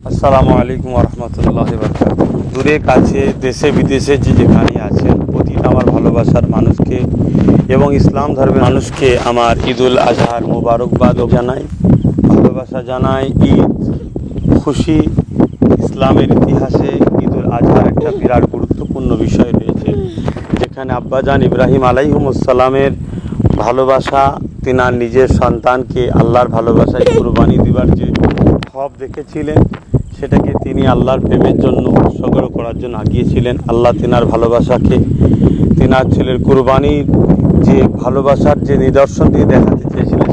আসসালামু আলাইকুম রহমতুল্লাহ বরকাত। দূরে কাছে দেশে বিদেশে যেখানে আছেন প্রতিটা আমার ভালোবাসার মানুষকে এবং ইসলাম ধর্মের মানুষকে আমার ঈদুল আজহার মোবারকবাদ জানাই, ভালোবাসা জানাই। ঈদ খুশি, ইসলামের ইতিহাসে ঈদুল আজহার একটা বিরাট গুরুত্বপূর্ণ বিষয় রয়েছে, যেখানে আব্বাজান ইব্রাহিম আলাইহিমুসসালামের ভালোবাসা, তিনার নিজের সন্তানকে আল্লাহর ভালোবাসায় কুরবানি দিবার যে খব দেখেছিলেন, সেটাকে তিনি আল্লাহর প্রেমের জন্য উৎসর্গ করার জন্য আগিয়েছিলেন। আল্লাহ তিনার ভালোবাসাকে তিনার ছেলের কুরবানির যে ভালোবাসার যে নিদর্শন দিয়ে দেখাতে চেয়েছিলেন,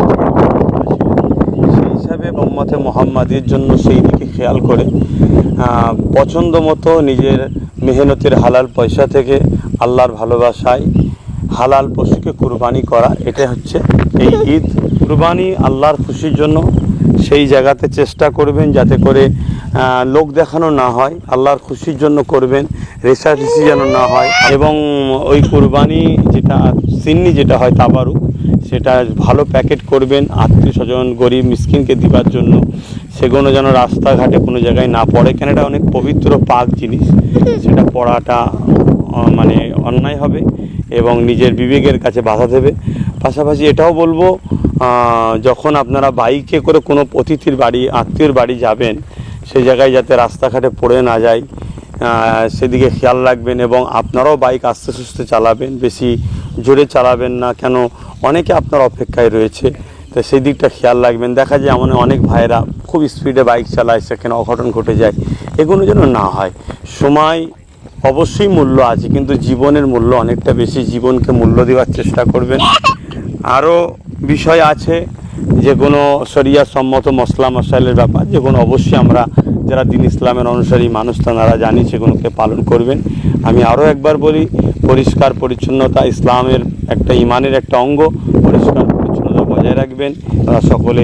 সেই হিসাবে উম্মতে মুহাম্মাদির জন্য সেই দিকে খেয়াল করে পছন্দ মতো নিজের মেহনতের হালাল পয়সা থেকে আল্লাহর ভালোবাসায় হালাল পশুকে কুরবানি করা, এটা হচ্ছে এই ঈদ। কুরবানি আল্লাহর খুশির জন্য সেই জায়গাতে চেষ্টা করবেন যাতে করে লোক দেখানো না হয়, আল্লাহর খুশির জন্য করবেন, রেশারেশি যেন না হয়। এবং ওই কুরবানি যেটা সিন্নি যেটা হয় তাবারুক, সেটা ভালো প্যাকেট করবেন আত্মীয় স্বজন গরিব মিসকিনকে দিবার জন্য। সেগুলো যেন রাস্তাঘাটে কোনো জায়গায় না পড়ে, কেন এটা অনেক পবিত্র পাক জিনিস, সেটা পড়াটা মানে অন্যায় হবে এবং নিজের বিবেকের কাছে বাধা দেবে। পাশাপাশি এটাও বলবো, যখন আপনারা বাইকে করে কোনো অতিথির বাড়ি আত্মীয়র বাড়ি যাবেন, সেই জায়গায় যাতে রাস্তাঘাটে পড়ে না যায় সেদিকে খেয়াল রাখবেন এবং আপনারাও বাইক আস্তে সুস্থে চালাবেন, বেশি জোরে চালাবেন না, কেন অনেকে আপনার অপেক্ষায় রয়েছে, তো সেই দিকটা খেয়াল রাখবেন। দেখা যায় এমন অনেক ভাইরা খুব স্পিডে বাইক চালায়, সেখানে অঘটন ঘটে যায়, এগুলো যেন না হয়। সময় অবশ্যই মূল্য আছে, কিন্তু জীবনের মূল্য অনেকটা বেশি, জীবনকে মূল্য দেওয়ার চেষ্টা করবেন। আরও বিষয় আছে যে কোনো শরিয়া সম্মত মশলা মশাইলের ব্যাপার, যেগুলো অবশ্যই আমরা যারা দিন ইসলামের অনুসারী মানুষ তারা জানি, সেগুলোকে পালন করবেন। আমি আরও একবার বলি, পরিষ্কার পরিচ্ছন্নতা ইসলামের একটা ইমানের একটা অঙ্গ, পরিষ্কার পরিচ্ছন্নতা বজায় রাখবেন। তারা সকলে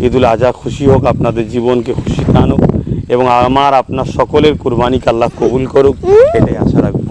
ঈদুল আজহা খুশি হোক, আপনাদের জীবনকে খুশিতে আনুক এবং আপনার সকলের কুরবানিকে আল্লাহ কবুল করুক, এটাই আশা রাখবেন।